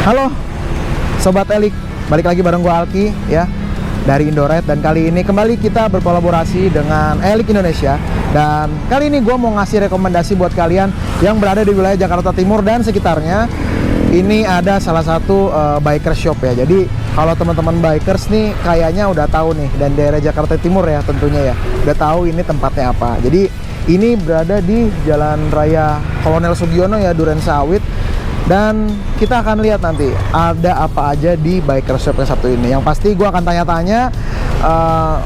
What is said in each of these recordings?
Halo Sobat Elik, balik lagi bareng gue Alki ya dari Indoride. Dan kali ini kembali kita berkolaborasi dengan Elik Indonesia. Dan kali ini gue mau ngasih rekomendasi buat kalian yang berada di wilayah Jakarta Timur dan sekitarnya. Ini ada salah satu biker shop ya. Jadi kalau teman-teman bikers nih kayaknya udah tahu nih, dan daerah Jakarta Timur ya tentunya ya, udah tahu ini tempatnya apa. Jadi ini berada di Jalan Raya Kolonel Sugiono ya, Duren Sawit. Dan kita akan lihat nanti ada apa aja di biker shop yang satu ini. Yang pasti gue akan tanya-tanya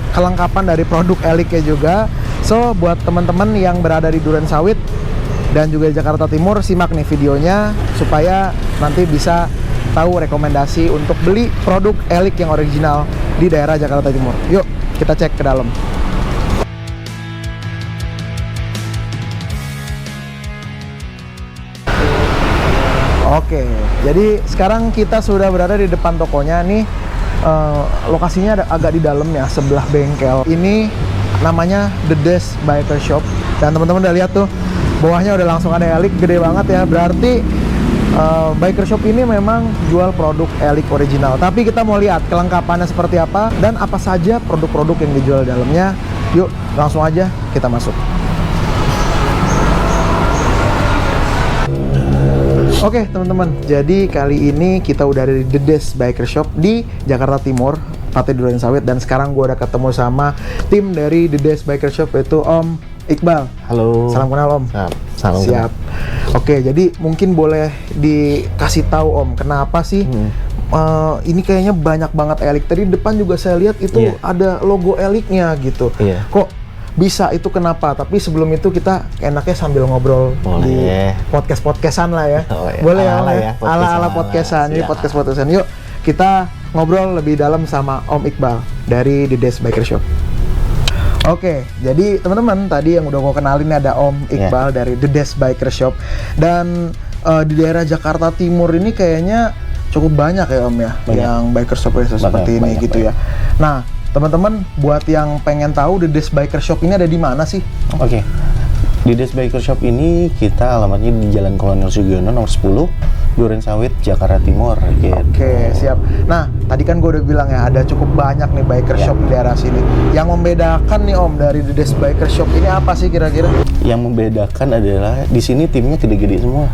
kelengkapan dari produk Eliknya juga. So buat teman-teman yang berada di Duren Sawit dan juga di Jakarta Timur, simak nih videonya supaya nanti bisa tahu rekomendasi untuk beli produk Elik yang original di daerah Jakarta Timur. Yuk kita cek ke dalam. Oke, jadi sekarang kita sudah berada di depan tokonya nih. Lokasinya agak di dalam ya, sebelah bengkel. Ini namanya The Dash Biker Shop. Dan teman-teman udah lihat tuh, bawahnya udah langsung ada Elik, gede banget ya. Berarti biker shop ini memang jual produk Elik original. Tapi kita mau lihat kelengkapannya seperti apa dan apa saja produk-produk yang dijual di dalamnya. Yuk, langsung aja kita masuk. Oke teman-teman, jadi kali ini kita udah ada di The Dash Biker Shop di Jakarta Timur, tepatnya di Duren Sawit. Dan sekarang gue udah ketemu sama tim dari The Dash Biker Shop, yaitu Om Iqbal. Halo. Salam kenal Om. Salam. Siap. Oke, jadi mungkin boleh dikasih tahu Om, kenapa sih ini kayaknya banyak banget Elik. Tadi depan juga saya lihat itu ada logo Eliknya gitu. Kok bisa itu kenapa? Tapi sebelum itu kita enaknya sambil ngobrol di podcast-podcastan lah ya. Boleh ya? Ala-ala podcastan. Ini podcast-podcastan. Yuk kita ngobrol lebih dalam sama Om Iqbal dari The Dash Biker Shop. Oke, jadi teman-teman tadi yang udah gue kenalin ada Om Iqbal dari The Dash Biker Shop. Dan di daerah Jakarta Timur ini kayaknya cukup banyak ya Om ya, yang biker shop seperti ini gitu ya. Nah teman-teman, buat yang pengen tahu The Dash Biker Shop ini ada di mana sih? Oke. Di Dash Biker Shop ini kita alamatnya di Jalan Kolonel Sugiono nomor 10, Duren Sawit, Jakarta Timur gitu. Oke, siap. Nah, tadi kan gue udah bilang ya, ada cukup banyak nih biker shop di daerah sini. Yang membedakan nih Om dari The Dash Biker Shop ini apa sih kira-kira? Yang membedakan adalah di sini timnya gede-gede semua.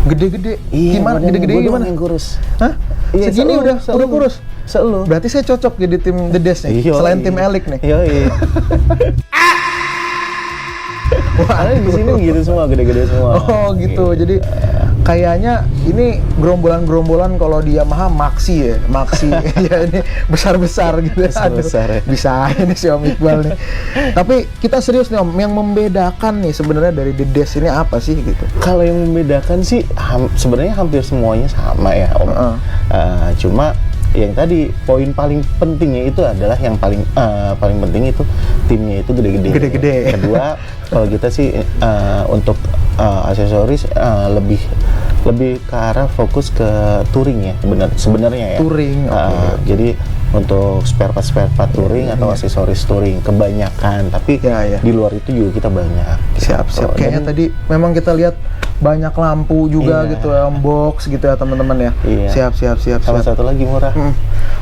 Gede-gede? Iya, gimana? Gede-gede gimana? Yang kurus. Hah? Iya, segini udah kurus? Selalu. Berarti saya cocok jadi tim The Dash nih, selain tim Elik nih. Iya. Wah, di sini gitu semua, gede-gede semua. Oh gitu. Jadi kayaknya ini gerombolan kalau di Yamaha Maxi ya, Maxi. Ya ini besar-besar gitu. Besar ya. Bisa ini si Om Iqbal nih. Tapi kita serius nih Om, yang membedakan nih sebenarnya dari The Dash ini apa sih gitu? Kalau yang membedakan sih sebenarnya hampir semuanya sama ya Om. Cuma yang tadi poin paling pentingnya itu adalah yang paling penting itu timnya itu gede-gede. Kedua, kalau kita sih untuk aksesoris lebih ke arah fokus ke touring ya, sebenarnya ya. Touring. Jadi untuk spare part touring atau aksesoris touring kebanyakan, tapi di luar itu juga kita banyak. Siap. Kayaknya tadi memang kita lihat banyak lampu juga gitu ya, box gitu ya teman-teman ya. Siap. Salah satu lagi murah.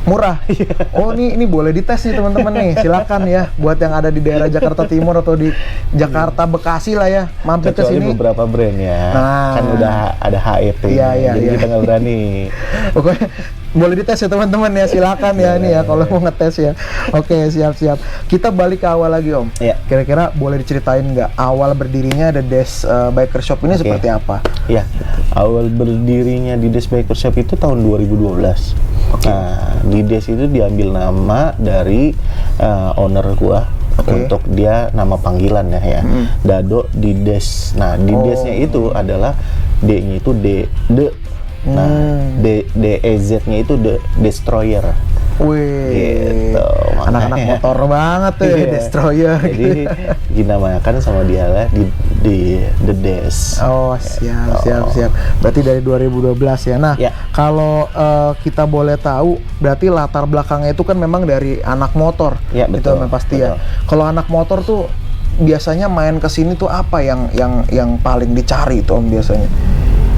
Murah. Oh ini boleh dites nih teman-teman nih. Silakan ya buat yang ada di daerah Jakarta Timur atau di Jakarta Bekasi lah ya, mampir ke sini. Beberapa brand ya. Kan udah ada HET. Jadi kita nggak berani. Pokoknya boleh dites ya teman-teman ya, silakan ya ini ya kalau mau ngetes ya. Oke, siap. Kita balik ke awal lagi Om. Kira-kira boleh diceritain nggak awal berdirinya The Dash Biker Shop ini seperti apa? Ya, awal berdirinya di Dash Biker Shop itu tahun 2012. Nah, di Dash itu diambil nama dari owner gua. Untuk dia nama panggilan ya. Dado di Dash. Nah, di Dash-nya itu adalah D-nya itu DEZ-nya itu The Destroyer. Wih, gitu, anak-anak motor banget tuh ya, Destroyer. Jadi dinamakan sama dia lah di The Dash. Oh siap. Berarti dari 2012 ya. Nah kalau kita boleh tahu, berarti latar belakangnya itu kan memang dari anak motor. Itu memang pasti ya. Kalau anak motor tuh biasanya main ke sini tuh apa yang paling dicari tuh Om biasanya?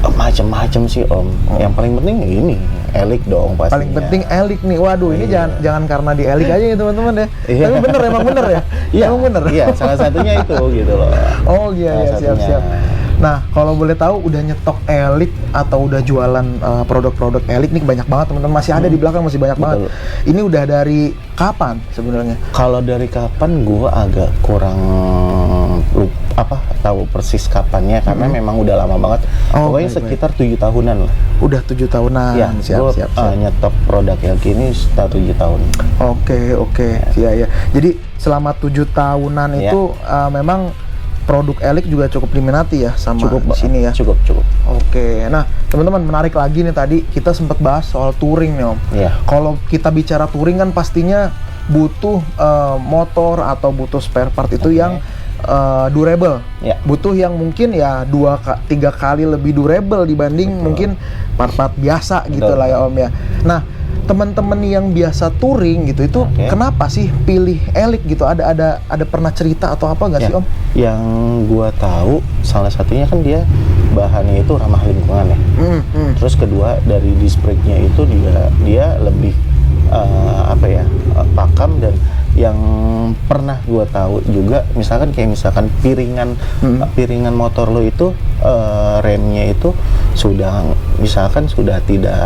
Macem-macem sih Om. Yang paling penting ini elik dong pastinya. Paling penting elik nih. Waduh, ini jangan karena di elik aja ya teman-teman ya. Iya. Tapi emang bener ya. Iya, Emang bener. Iya, salah satunya itu gitu loh. Oh iya, siap. Nah, kalau boleh tahu udah nyetok elik atau udah jualan produk-produk elik nih banyak banget teman-teman, masih ada di belakang, masih banyak banget. Ini udah dari kapan sebenarnya? Kalau dari kapan gua agak kurang tahu persis kapannya karena memang udah lama banget. Pokoknya sekitar 7 tahunan lah. Udah 7 tahunan. Ya, siap. Nyetok produk elik ini sekitar 7 tahun. Oke. Ya. Jadi selama 7 tahunan itu memang produk elik juga cukup diminati ya sama di sini ya. Cukup. Oke. Nah, teman-teman menarik lagi nih, tadi kita sempat bahas soal touring nih Om. Iya. Kalau kita bicara touring kan pastinya butuh motor atau butuh spare part itu yang durable. Butuh yang mungkin ya 2-3 kali lebih durable dibanding mungkin part-part biasa gitu lah ya Om ya. Nah, teman-teman yang biasa touring gitu itu kenapa sih pilih elik gitu? Ada pernah cerita atau apa nggak sih Om? Yang gua tahu salah satunya kan dia bahannya itu ramah lingkungan ya. Terus kedua dari disc brake-nya itu dia lebih pakam, dan yang pernah gua tahu juga misalkan piringan motor lo itu remnya itu sudah tidak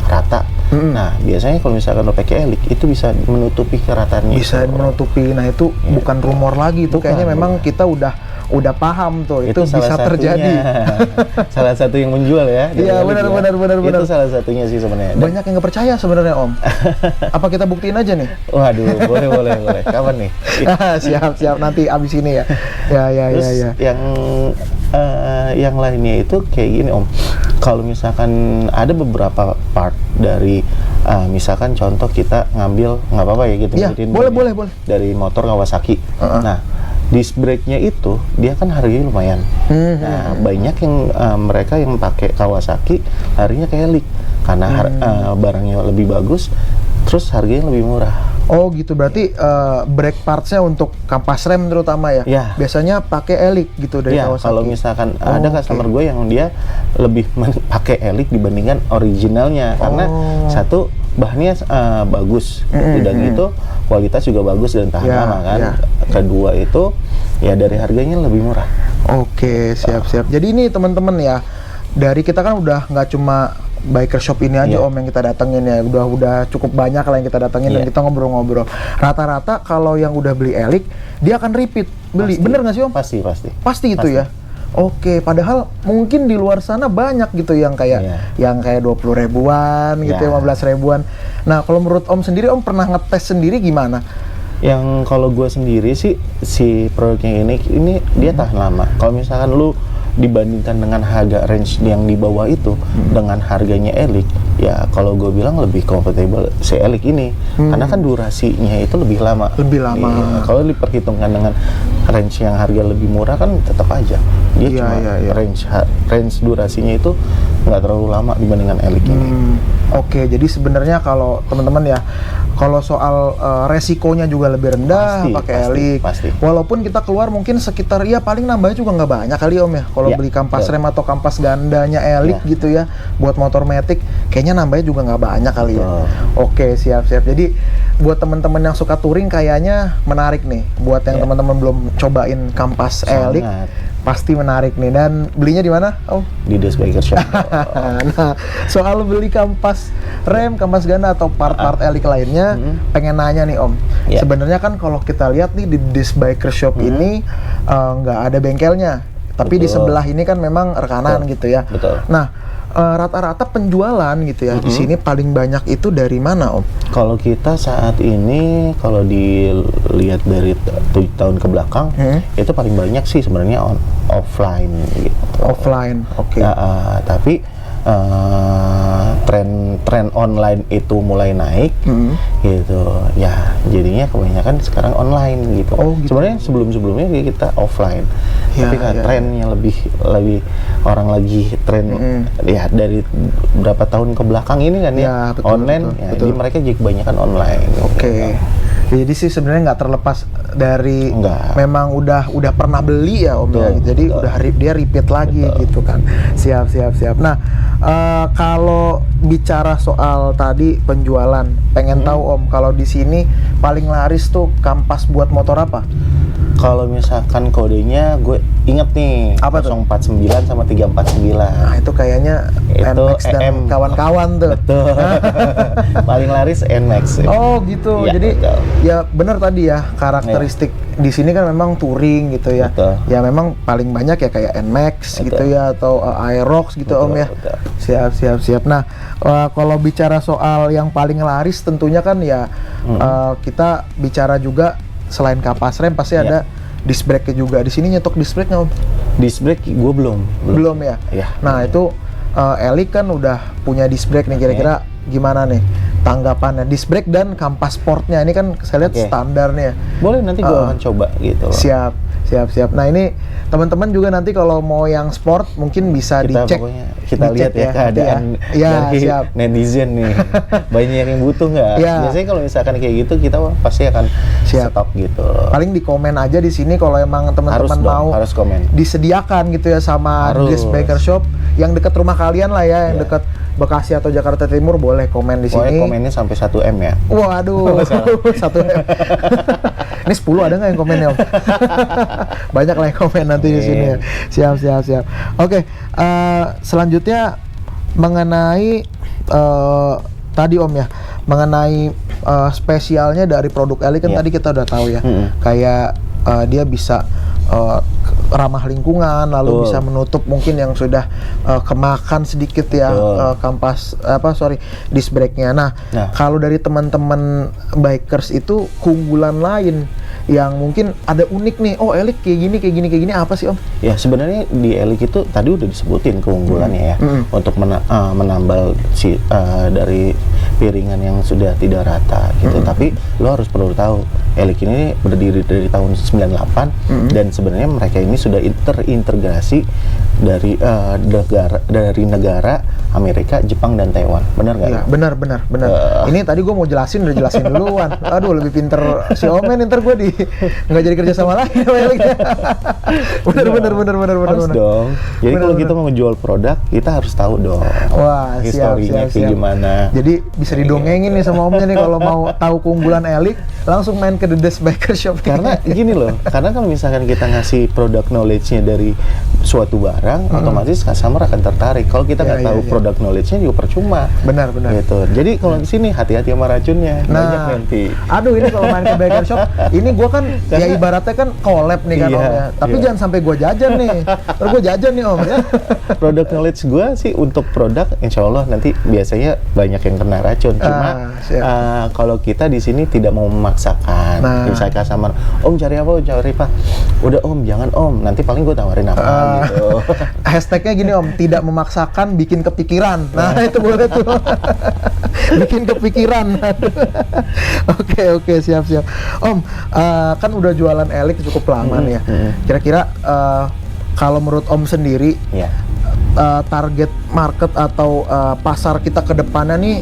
rata. Nah, biasanya kalau misalkan lo pakai elik itu bisa menutupi kerataannya. Bisa menutupi. Nah, itu bukan rumor lagi, itu kayaknya memang kita udah paham tuh itu bisa terjadi. Salah satu yang menjual ya. Iya, benar. Itu salah satunya sih sebenarnya. Banyak yang nggak percaya sebenarnya Om. Apa kita buktiin aja nih? Waduh, boleh. Kapan nih? Siap nanti abis ini ya. Terus yang lainnya itu kayak gini Om. Kalau misalkan ada beberapa part dari misalkan contoh kita ngambil, nggak apa-apa ya gitu, boleh dari motor Kawasaki. Nah, disc brake-nya itu dia kan harganya lumayan. Nah, banyak yang mereka yang pakai Kawasaki larinya kayak elik karena barangnya lebih bagus, terus harganya lebih murah. Oh gitu, berarti brake parts-nya untuk kampas rem terutama ya? Biasanya pakai elik gitu dari Kawasaki? Kalau misalkan ada customer gue yang dia lebih pakai elik dibandingkan originalnya, karena satu bahannya bagus, dan itu kualitas juga bagus dan tahan lama kan. Kedua itu ya dari harganya lebih murah. Oke, siap. Jadi ini teman-teman ya, dari kita kan udah nggak cuma biker shop ini aja Om yang kita datengin ya, udah cukup banyak lah yang kita datengin dan kita ngobrol-ngobrol. Rata-rata kalau yang udah beli elik dia akan repeat beli, bener nggak sih Om? Pasti itu ya. Oke, padahal mungkin di luar sana banyak gitu yang kayak 20 ribuan gitu, 15 ribuan. Nah, kalau menurut Om sendiri, Om pernah ngetes sendiri gimana? Yang kalau gue sendiri sih, si produknya ini dia tahan lama. Kalau misalkan lu dibandingkan dengan harga range yang di bawah itu dengan harganya elik, ya kalau gue bilang lebih compatible si elik ini, karena kan durasinya itu lebih lama. Kalau diperhitungkan dengan range yang harga lebih murah kan tetap aja dia cuma range durasinya itu nggak terlalu lama dibandingkan elik ini. Oke, jadi sebenarnya kalau teman-teman ya, kalau soal resikonya juga lebih rendah pakai elik. Walaupun kita keluar mungkin sekitar paling nambahnya juga nggak banyak kali Om ya. Kalau beli kampas rem atau kampas gandanya elik gitu ya, buat motor matic, kayaknya nambahnya juga nggak banyak kali ya. Oke, siap. Jadi buat teman-teman yang suka touring kayaknya menarik nih. Buat yang teman-teman belum cobain kampas elik, pasti menarik nih. Dan belinya di mana Om? Di Des Biker Shop. Nah, soal beli kampas rem, kampas ganda atau part-part elik lainnya, pengen nanya nih Om. Sebenarnya kan kalau kita lihat nih di Des Biker Shop ini nggak ada bengkelnya, tapi di sebelah ini kan memang rekanan gitu ya. Nah, rata-rata penjualan gitu ya di sini paling banyak itu dari mana Om? Kalau kita saat ini kalau dilihat dari 7 tahun ke belakang, itu paling banyak sih sebenarnya offline gitu. Offline, oke. Tapi tren online itu mulai naik gitu ya, jadinya kebanyakan sekarang online gitu. Sebenarnya sebelumnya kita offline, tapi trennya lebih orang lagi tren ya dari berapa tahun ke belakang ini kan betul, online. Betul. Jadi mereka juga kebanyakan online. Oke. Jadi sih sebenarnya nggak terlepas dari Enggak. memang udah pernah beli ya Om ya. Betul, Jadi betul. udah dia repeat lagi gitu kan. Siap. Nah, kalau bicara soal tadi penjualan, pengen tahu Om, kalau di sini paling laris tuh kampas buat motor apa? Kalau misalkan kodenya gue inget nih, Apa tuh? 049 sama 349. Nah, itu kayaknya Itu NMAX dan EM. kawan-kawan tuh. Betul. Paling laris NMAX. Oh gitu. Iya, Jadi betul. ya benar tadi ya, karakteristik di sini kan memang touring gitu ya. Betul. Ya memang paling banyak ya kayak NMAX gitu Betul. ya, atau Aerox gitu Betul, Om ya. betul. Siap. Nah, kalau bicara soal yang paling laris tentunya kan ya kita bicara juga selain kapas rem pasti Iya. ada disc brake juga. Di sini nyetok disc brake nggak Om? Disc brake gue belum. Belum ya? Iya. Nah itu Elik kan udah punya disc brake nih, kira-kira gimana nih tanggapannya disc brake dan kampas sportnya ini kan saya lihat Oke. standar nih ya. Boleh, nanti gue akan coba gitu loh. Siap. Nah ini teman-teman juga nanti kalau mau yang sport mungkin bisa Kita dicek. pokoknya kita Dicek lihat ya keadaan ya, dari siap. netizen nih. Banyak yang butuh nggak? Ya. Biasanya kalau misalkan kayak gitu kita pasti akan Siap. stop gitu. Paling di komen aja di sini kalau emang teman-teman mau harus komen. disediakan gitu ya sama Harus. Disc Breaker Shop yang dekat rumah kalian lah ya, yang Iya. dekat Bekasi atau Jakarta Timur, boleh komen di Pokoknya sini. komennya sampai 1 M ya. Waduh, 1 M. Ini 10 ada nggak yang komen ya Om? Banyak lah yang komen nanti di sini ya. Siap. Oke, selanjutnya mengenai tadi Om ya, mengenai spesialnya dari produk Elik kan Iya. tadi kita udah tahu ya. Mm-mm. Kayak dia bisa ramah lingkungan, lalu Betul. bisa menutup mungkin yang sudah kemakan sedikit ya disc brake-nya. Nah, Nah. kalau dari teman-teman bikers itu keunggulan lain yang mungkin ada unik nih, oh Elik kayak gini apa sih Om? Ya sebenarnya di Elik itu tadi udah disebutin keunggulannya ya, untuk menambal dari piringan yang sudah tidak rata gitu. Tapi lo harus perlu tahu Elik ini berdiri dari tahun 98 dan sebenarnya mereka ini sudah terintegrasi dari negara Amerika, Jepang dan Taiwan. Benar nggak? Iya, benar. Ini tadi gue mau udah jelasin duluan. Aduh, lebih pinter si Omen, ntar gue nggak jadi kerja sama lagi sama Elik. Bener. Harus dong. Jadi kalau kita mau menjual produk, kita harus tahu dong. Wah, historinya siap. kayak gimana. Jadi bisa didongengin nih sama Omnya nih kalau mau tahu keunggulan Elik, langsung main ke The Desk Biker Shop. Karena gini loh, karena kalau misalkan kita ngasih produk knowledge-nya dari suatu barang, otomatis customer akan tertarik. Kalau kita nggak tahu produk knowledge-nya juga percuma. Benar. Gitu. Jadi kalau di sini hati-hati sama racunnya, banyak Nah, nanti. aduh ini kalau main ke Biker Shop, ini gue kan ya ibaratnya kan collab nih kan Iya, Om ya. Tapi iya. jangan sampai gue jajan nih. Terus gue jajan nih Om. Produk knowledge gue sih untuk produk, insya Allah nanti biasanya banyak yang kena racun. Cuma siap. kalau kita di sini tidak mau memaksakan. Nah. Misalnya customer, Om cari apa? Cari apa? Udah Om, jangan Om. Nanti paling gue tawarin apa gitu. Hashtagnya gini Om, tidak memaksakan, bikin kepikiran. Nah itu boleh tuh. Bikin kepikiran. Oke, siap. Om, kan udah jualan Elik cukup lama nih ya. Kira-kira kalau menurut Om sendiri, Ya. target market atau pasar kita ke depannya nih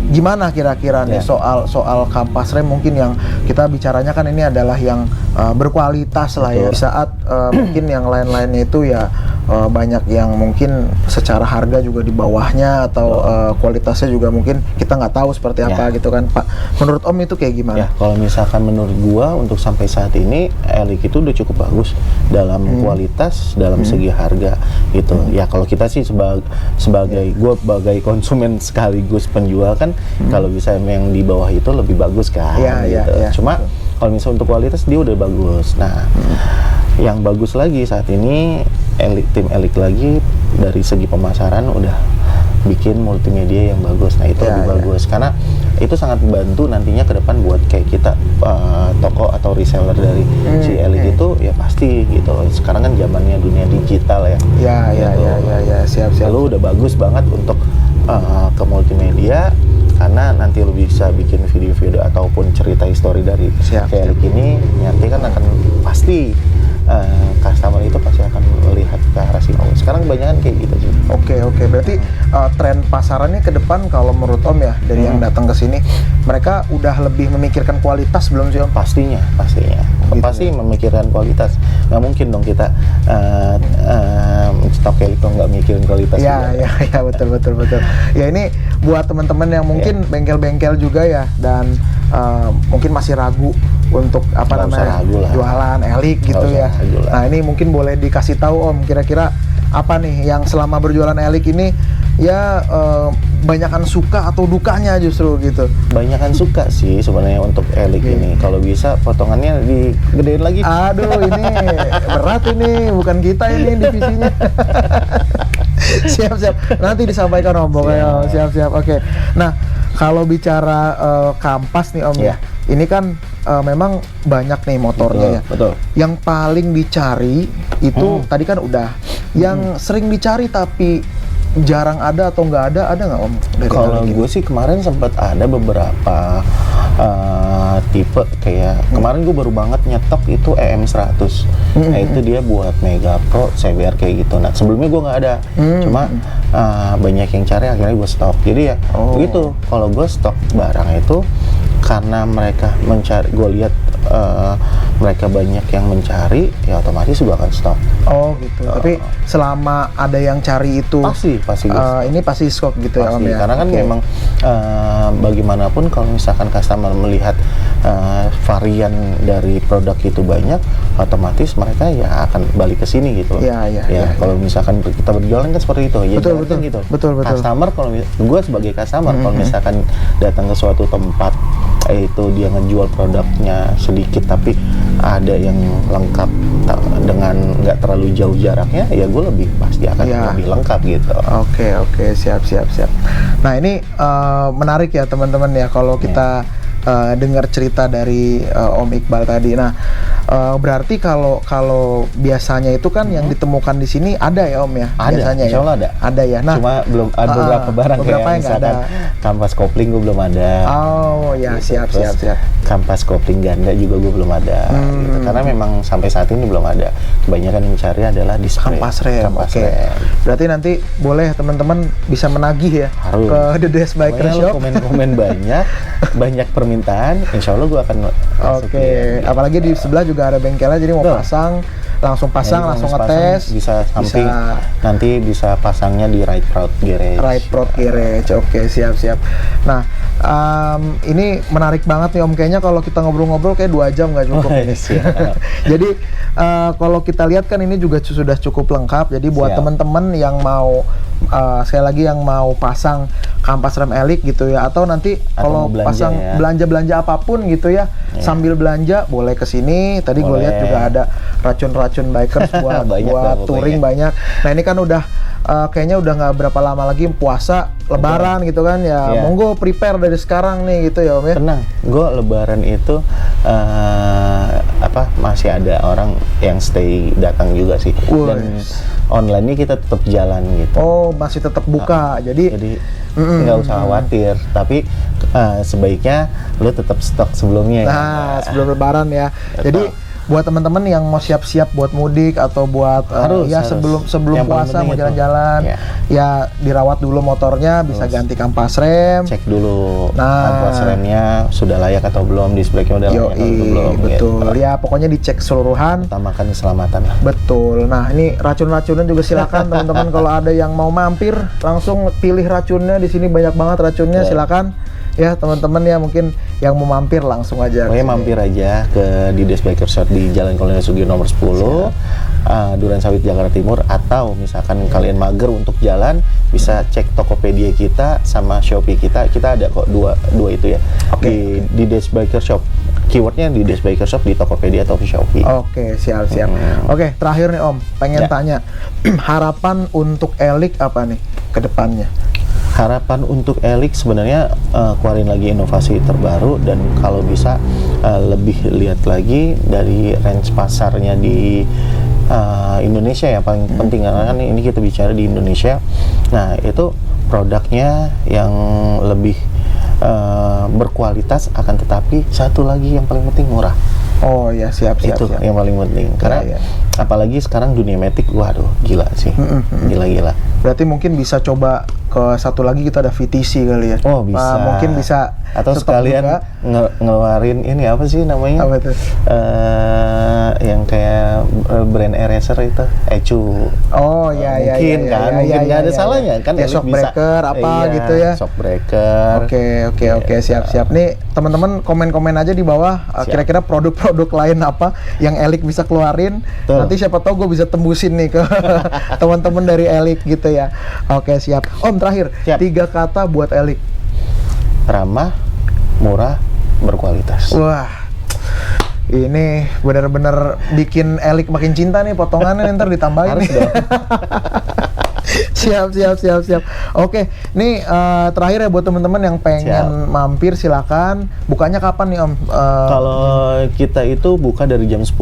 gimana kira-kira nih soal kampas rem mungkin yang kita bicaranya kan ini adalah yang berkualitas lah ya. Di saat mungkin yang lain-lainnya itu ya banyak yang mungkin secara harga juga di bawahnya atau kualitasnya juga mungkin kita nggak tahu seperti apa gitu kan Pak. Menurut Om itu kayak gimana? Ya, kalau misalkan menurut gua untuk sampai saat ini Elik itu udah cukup bagus dalam kualitas, dalam segi harga gitu. Ya kalau kita sih sebagai gua sebagai konsumen sekaligus penjual kan kalau bisa yang di bawah itu lebih bagus kan gitu. Cuma kalau misalnya untuk kualitas dia udah bagus. Nah, yang bagus lagi saat ini tim Elik lagi dari segi pemasaran udah bikin multimedia yang bagus. Nah itu lebih bagus karena itu sangat membantu nantinya ke depan buat kayak kita toko atau reseller dari si Elik itu ya pasti gitu. Sekarang kan zamannya dunia digital ya. Siap. Lalu udah bagus banget untuk ke multimedia karena nanti lu bisa bikin video-video ataupun cerita histori dari si Elik ini nanti kan akan pasti customer itu pasti akan melihat ke arah sini. Sekarang kebanyakan kayak gitu sih. Oke. Berarti tren pasarannya ke depan kalau menurut Om ya, dari yang datang ke sini, mereka udah lebih memikirkan kualitas belum sih Om? Pastinya. Gitu, Pasti memikirkan kualitas. Nggak mungkin dong kita stok Elik kok nggak mikirin kualitas. Ya, betul. Ya ini buat teman-teman yang mungkin bengkel-bengkel juga ya, dan mungkin masih ragu untuk jualan Elik gitu ya. Nah ini mungkin boleh dikasih tahu Om, kira-kira apa nih yang selama berjualan Elik ini ya banyakan suka atau dukanya justru gitu? Banyakan suka sih sebenarnya untuk Elik ini. Kalau bisa potongannya digedein lagi. Aduh ini berat ini, bukan kita ini divisinya. Siap. Nanti disampaikan Om, pokoknya siap. Oke. Nah kalau bicara kampas nih Om ya, ini kan memang banyak nih motornya betul. Yang paling dicari itu tadi kan udah. Yang sering dicari tapi jarang ada atau nggak ada nggak Om? Kalau gue sih kemarin sempat ada beberapa tipe kayak kemarin gue baru banget nyetok itu EM100. Nah itu dia buat Mega Pro CBR kayak gitu. Nah sebelumnya gue nggak ada, cuma banyak yang cari, akhirnya gue stok. Jadi ya begitu. Kalau gue stok barang itu karena mereka mencari, gue lihat mereka banyak yang mencari, ya otomatis gue akan stok. Oh gitu. Tapi selama ada yang cari itu pasti ini pasti stok gitu ya Om ya. Karena kan memang bagaimanapun kalau misalkan customer melihat varian dari produk itu banyak, otomatis mereka ya akan balik ke sini gitu. Kalau misalkan kita berjualan kan seperti itu. Betul. Customer, kalau gue sebagai customer, kalau misalkan datang ke suatu tempat itu dia ngejual produknya sedikit tapi ada yang lengkap dengan nggak terlalu jauh jaraknya, ya gue pasti akan lebih lengkap gitu. Oke, siap. Nah ini menarik ya teman-teman ya kalau kita dengar cerita dari Om Iqbal tadi. Nah berarti kalau biasanya itu kan yang ditemukan di sini ada ya Om ya? Ada, biasanya insya Allah ada. Ada ya. Nah cuma belum ada beberapa barang kayak misalkan kampas kopling gue belum ada. Oh ya, gitu. siap. Kampas kopling ganda juga gue belum ada. Gitu. Karena memang sampai saat ini belum ada. Kebanyakan yang cari adalah display. Kampas rem. Berarti nanti boleh teman-teman bisa menagih ya. Harus. Ke The Desk Biker Shop. Komen banyak permintaan, insya Allah gue akan. Apalagi di sebelah juga ada bengkelnya, jadi mau pasang langsung ngetes, bisa samping, nanti bisa pasangnya di Right Proud Garage. Oke, siap. Nah ini menarik banget nih Om, kayaknya kalau kita ngobrol-ngobrol kayak 2 jam nggak cukup ini. Jadi kalau kita lihat kan ini juga sudah cukup lengkap, jadi buat teman-teman yang mau sekali lagi yang mau pasang kampas rem Elik gitu ya, atau nanti kalau pasang belanja apapun gitu ya, sambil belanja boleh kesini. Tadi gue lihat juga ada racun bikers buat touring banyak. Nah ini kan udah kayaknya udah nggak berapa lama lagi puasa, Lebaran gitu kan ya. Monggo prepare dari sekarang nih gitu ya Om ya. Tenang, gue Lebaran itu masih ada orang yang stay datang juga sih. Dan online-nya kita tetap jalan gitu. Oh, masih tetap buka. Jadi nggak usah khawatir, tapi sebaiknya lu tetap stok sebelumnya. Sebelum Lebaran ya. Jadi buat teman-teman yang mau siap-siap buat mudik atau buat harus. sebelum puasa mau jalan-jalan, ya dirawat dulu motornya, bisa ganti kampas rem, cek dulu kampas remnya sudah layak atau belum, dispeknya udah layak atau belum. Betul. Ya pokoknya dicek keseluruhan. Utamakan keselamatan lah. Betul. Nah ini racun-racunnya juga silakan teman-teman kalau ada yang mau mampir langsung pilih racunnya, di sini banyak banget racunnya. Silakan ya teman-teman ya, mungkin yang mau mampir langsung aja. Pokoknya mampir aja ke The Desk Biker Shop di Jalan Kolonel Sugiono nomor 10, Duren Sawit Jakarta Timur. Atau misalkan kalian mager untuk jalan, bisa cek Tokopedia kita sama Shopee kita ada kok dua itu ya. Di The Desk Biker Shop. Keywordnya di The Desk Biker Shop di Tokopedia atau Shopee. Oke, siap. Oke, terakhir nih Om, pengen tanya harapan untuk Elik apa nih ke depannya? Harapan untuk Elik sebenarnya keluarin lagi inovasi terbaru, dan kalau bisa lebih lihat lagi dari range pasarnya di Indonesia ya, paling penting karena kan ini kita bicara di Indonesia. Nah itu produknya yang lebih berkualitas, akan tetapi satu lagi yang paling penting murah. Oh ya, siap. Itu yang paling penting. Karena Ya. apalagi sekarang dunia matic, waduh gila sih. Gila-gila. Berarti mungkin bisa coba ke satu lagi, kita ada VTC kali ya. Oh, bisa. Mungkin bisa Atau stop sekalian juga. ngeluarin ini apa sih namanya? Apa itu? Yang kayak brand eraser itu, Ecu. Oh ya Mungkin kan, mungkin nggak ada salahnya kan. Ya, Elik shock bisa. breaker apa Iya, gitu ya. Shock breaker. Oke, siap. Nih teman-teman komen-komen aja di bawah kira-kira produk-produk lain apa yang Elik bisa keluarin. Tuh. Nanti siapa tahu gue bisa tembusin nih ke teman-teman dari Elik gitu ya. Oke, siap. Om, terakhir, Siap. 3 kata buat Elik. Ramah, murah, berkualitas. Wah, ini benar-benar bikin Elik makin cinta nih, potongannya ntar ditambahin Harus nih. dong. Siap. Oke, nih terakhir ya buat teman-teman yang pengen mampir, silakan. Bukanya kapan nih Om? Kalau kita itu buka dari jam 10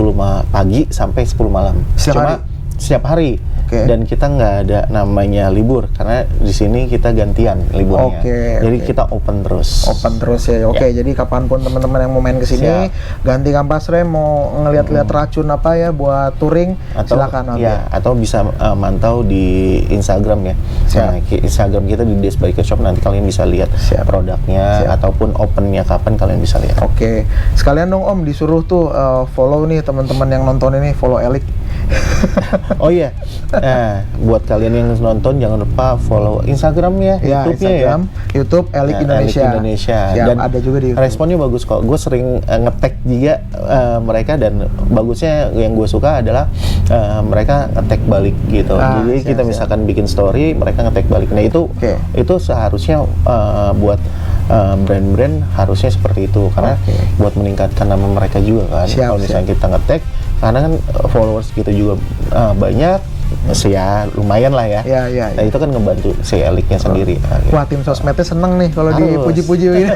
pagi sampai 10 malam. Setiap hari? Setiap hari. Oke. Dan kita nggak ada namanya libur karena di sini kita gantian liburnya. Jadi kita open terus. Open terus ya. Oke, jadi kapanpun teman-teman yang mau main ke sini, ganti kampas rem, mau ngeliat-liat racun apa ya buat touring, silakan mampir. Ya, atau bisa mantau di Instagram ya. Nah, Instagram kita di Des Biker Shop, nanti kalian bisa lihat produknya ataupun opennya kapan kalian bisa lihat. Oke. Sekalian dong Om disuruh tuh follow nih teman-teman yang nonton ini, follow Elik. Oh iya. Nah, buat kalian yang nonton jangan lupa follow Instagramnya, YouTube-nya Instagram, YouTube Elik Indonesia. Dan ada juga di YouTube. Responnya bagus kok. Gue sering nge-tag juga mereka, dan bagusnya yang gue suka adalah mereka nge-tag balik gitu. Jadi kita misalkan bikin story, mereka nge-tag balik. Nah itu seharusnya buat brand-brand harusnya seperti itu, karena buat meningkatkan nama mereka juga kan. Kalau misalnya kita nge-tag, karena kan followers kita juga banyak, ya lumayan lah ya. Nah itu kan ngebantu si Eliknya sendiri. Wah, tim sosmednya seneng nih kalau dipuji-puji ini.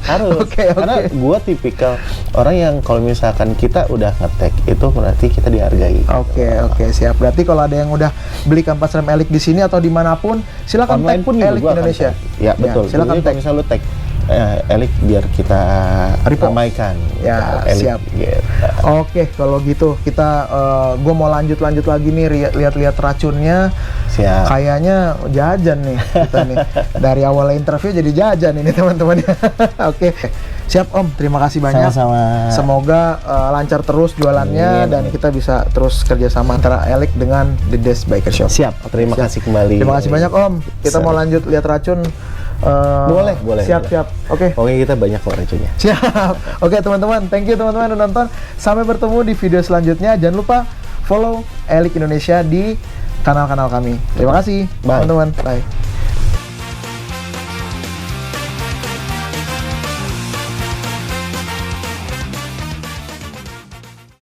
Harus. Karena gue tipikal orang yang kalau misalkan kita udah nge-tag itu berarti kita dihargai. Oke, siap. Berarti kalau ada yang udah beli kampas rem Elik di sini atau dimanapun, silakan online tag pun Elik Indonesia. Ya betul. Silakan tag. Kalau misalnya lu tag Elik biar kita ramaikan. Ya, Elik, siap. Gitu. Oke, kalau gitu kita gue mau lanjut lagi nih, lihat racunnya. Siap. Kayaknya jajan nih kita nih. Dari awal interview jadi jajan ini teman-teman. Oke. Siap Om, terima kasih banyak. Sama-sama. Semoga lancar terus jualannya dan kita bisa terus kerjasama antara Elik dengan The Des Biker Shop. Siap. Terima kasih kembali. Terima kasih banyak Om. Kita mau lanjut lihat racun. Boleh. Siap. Oke. Kita banyak kok racunnya. Siap. Oke teman-teman, thank you teman-teman udah nonton. Sampai bertemu di video selanjutnya. Jangan lupa follow Elik Indonesia di kanal-kanal kami. Terima kasih teman-teman. Bye.